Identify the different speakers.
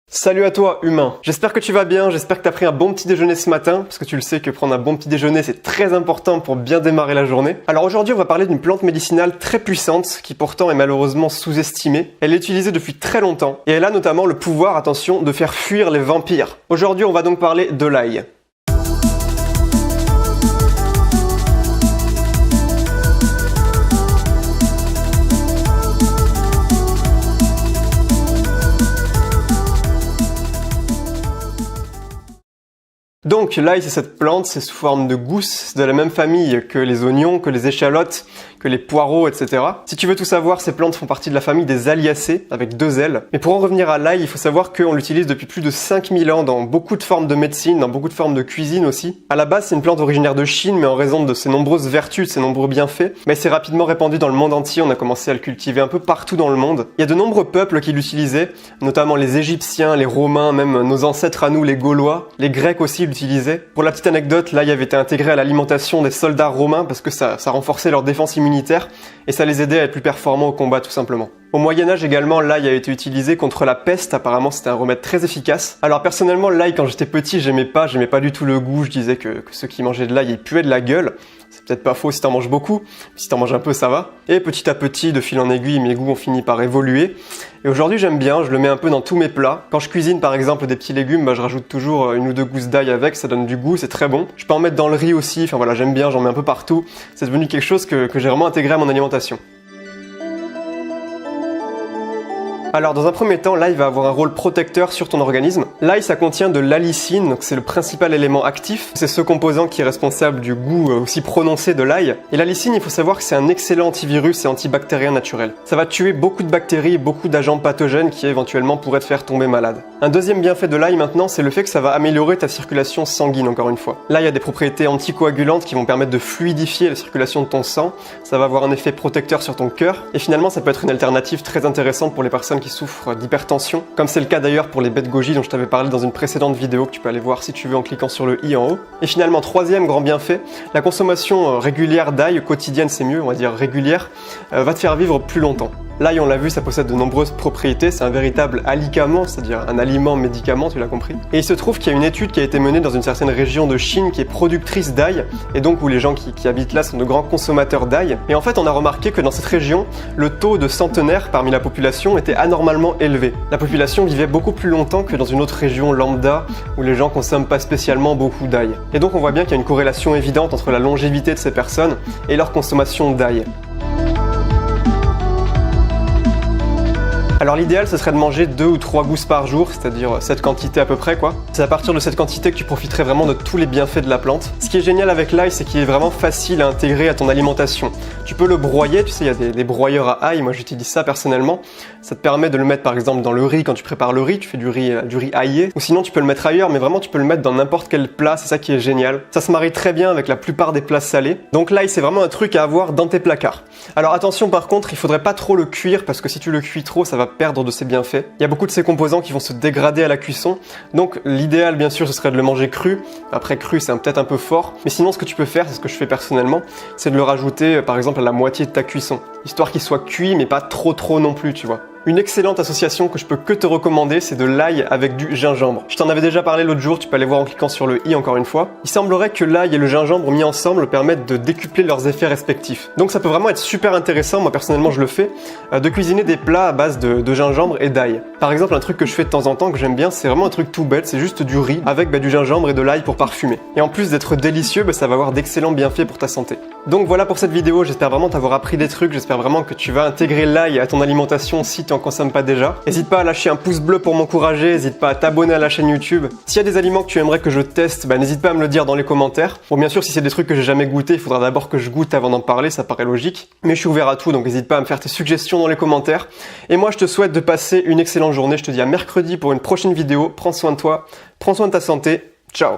Speaker 1: Salut à toi, humain. J'espère que tu vas bien, j'espère que tu as pris un bon petit déjeuner ce matin, parce que tu le sais que prendre un bon petit déjeuner, c'est très important pour bien démarrer la journée. Alors aujourd'hui, on va parler d'une plante médicinale très puissante, qui pourtant est malheureusement sous-estimée. Elle est utilisée depuis très longtemps, et elle a notamment le pouvoir, attention, de faire fuir les vampires. Aujourd'hui, on va donc parler de l'ail. Donc l'ail, c'est cette plante, c'est sous forme de gousse, c'est de la même famille que les oignons, que les échalotes, que les poireaux, etc. Si tu veux tout savoir, ces plantes font partie de la famille des Aliacées, avec 2 ailes. Mais pour en revenir à l'ail, il faut savoir qu'on l'utilise depuis plus de 5000 ans dans beaucoup de formes de médecine, dans beaucoup de formes de cuisine aussi. À la base, c'est une plante originaire de Chine, mais en raison de ses nombreuses vertus, de ses nombreux bienfaits, mais c'est rapidement répandu dans le monde entier, on a commencé à le cultiver un peu partout dans le monde. Il y a de nombreux peuples qui l'utilisaient, notamment les Égyptiens, les Romains, même nos ancêtres à nous, les Gaulois, les Grecs aussi l'utilisaient. Pour la petite anecdote, l'ail avait été intégré à l'alimentation des soldats romains parce que ça renforçait leur défense immunitaire et ça les aidait à être plus performants au combat tout simplement. Au Moyen-Âge également, l'ail a été utilisé contre la peste, apparemment c'était un remède très efficace. Alors personnellement, l'ail quand j'étais petit, j'aimais pas du tout le goût, je disais que ceux qui mangeaient de l'ail, ils puaient de la gueule. C'est peut-être pas faux si t'en manges beaucoup, si t'en manges un peu ça va. Et petit à petit, de fil en aiguille, mes goûts ont fini par évoluer. Et aujourd'hui j'aime bien, je le mets un peu dans tous mes plats. Quand je cuisine par exemple des petits légumes, je rajoute toujours 1 ou 2 gousses d'ail avec, ça donne du goût, c'est très bon. Je peux en mettre dans le riz aussi, enfin voilà, j'aime bien, j'en mets un peu partout. C'est devenu quelque chose que j'ai vraiment intégré à mon alimentation. Alors dans un premier temps, l'ail va avoir un rôle protecteur sur ton organisme. L'ail, ça contient de l'allicine, donc c'est le principal élément actif. C'est ce composant qui est responsable du goût aussi prononcé de l'ail. Et l'allicine, il faut savoir que c'est un excellent antivirus et antibactérien naturel. Ça va tuer beaucoup de bactéries, beaucoup d'agents pathogènes qui éventuellement pourraient te faire tomber malade. Un deuxième bienfait de l'ail maintenant, c'est le fait que ça va améliorer ta circulation sanguine encore une fois. L'ail a des propriétés anticoagulantes qui vont permettre de fluidifier la circulation de ton sang. Ça va avoir un effet protecteur sur ton cœur. Et finalement, ça peut être une alternative très intéressante pour les personnes qui souffrent d'hypertension, comme c'est le cas d'ailleurs pour les bêtes goji dont je t'avais parlé dans une précédente vidéo que tu peux aller voir si tu veux en cliquant sur le i en haut. Et finalement, troisième grand bienfait, la consommation régulière d'ail, quotidienne c'est mieux, on va dire régulière, va te faire vivre plus longtemps. L'ail, on l'a vu, ça possède de nombreuses propriétés, c'est un véritable alicament, c'est-à-dire un aliment-médicament, tu l'as compris. Et il se trouve qu'il y a une étude qui a été menée dans une certaine région de Chine qui est productrice d'ail, et donc où les gens qui habitent là sont de grands consommateurs d'ail. Et en fait, on a remarqué que dans cette région, le taux de centenaires parmi la population était anormalement élevé. La population vivait beaucoup plus longtemps que dans une autre région lambda, où les gens consomment pas spécialement beaucoup d'ail. Et donc on voit bien qu'il y a une corrélation évidente entre la longévité de ces personnes et leur consommation d'ail. Alors l'idéal ce serait de manger 2 ou 3 gousses par jour, c'est-à-dire cette quantité à peu près quoi. C'est à partir de cette quantité que tu profiterais vraiment de tous les bienfaits de la plante. Ce qui est génial avec l'ail, c'est qu'il est vraiment facile à intégrer à ton alimentation. Tu peux le broyer, tu sais, il y a des broyeurs à ail, moi j'utilise ça personnellement. Ça te permet de le mettre par exemple dans le riz quand tu prépares le riz, tu fais du riz aillé. Ou sinon tu peux le mettre ailleurs, mais vraiment tu peux le mettre dans n'importe quel plat, c'est ça qui est génial. Ça se marie très bien avec la plupart des plats salés. Donc l'ail c'est vraiment un truc à avoir dans tes placards. Alors attention par contre, il faudrait pas trop le cuire parce que si tu le cuis trop, ça va perdre de ses bienfaits. Il y a beaucoup de ces composants qui vont se dégrader à la cuisson. Donc l'idéal bien sûr ce serait de le manger cru. Après cru c'est peut-être un peu fort. Mais sinon ce que tu peux faire, c'est ce que je fais personnellement, c'est de le rajouter par exemple à la moitié de ta cuisson. Histoire qu'il soit cuit mais pas trop non plus tu vois. Une excellente association que je peux que te recommander, c'est de l'ail avec du gingembre. Je t'en avais déjà parlé l'autre jour, tu peux aller voir en cliquant sur le i encore une fois. Il semblerait que l'ail et le gingembre mis ensemble permettent de décupler leurs effets respectifs. Donc ça peut vraiment être super intéressant, moi personnellement je le fais, de cuisiner des plats à base de gingembre et d'ail. Par exemple, un truc que je fais de temps en temps que j'aime bien, c'est vraiment un truc tout bête, c'est juste du riz avec du gingembre et de l'ail pour parfumer. Et en plus d'être délicieux, ça va avoir d'excellents bienfaits pour ta santé. Donc voilà pour cette vidéo, j'espère vraiment t'avoir appris des trucs, j'espère vraiment que tu vas intégrer l'ail à ton alimentation si tu en consommes pas déjà. N'hésite pas à lâcher un pouce bleu pour m'encourager, n'hésite pas à t'abonner à la chaîne YouTube. S'il y a des aliments que tu aimerais que je teste, n'hésite pas à me le dire dans les commentaires. Bon bien sûr si c'est des trucs que j'ai jamais goûté, il faudra d'abord que je goûte avant d'en parler, ça paraît logique. Mais je suis ouvert à tout, donc n'hésite pas à me faire tes suggestions dans les commentaires. Et moi je te souhaite de passer une excellente journée, je te dis à mercredi pour une prochaine vidéo. Prends soin de toi, prends soin de ta santé, ciao.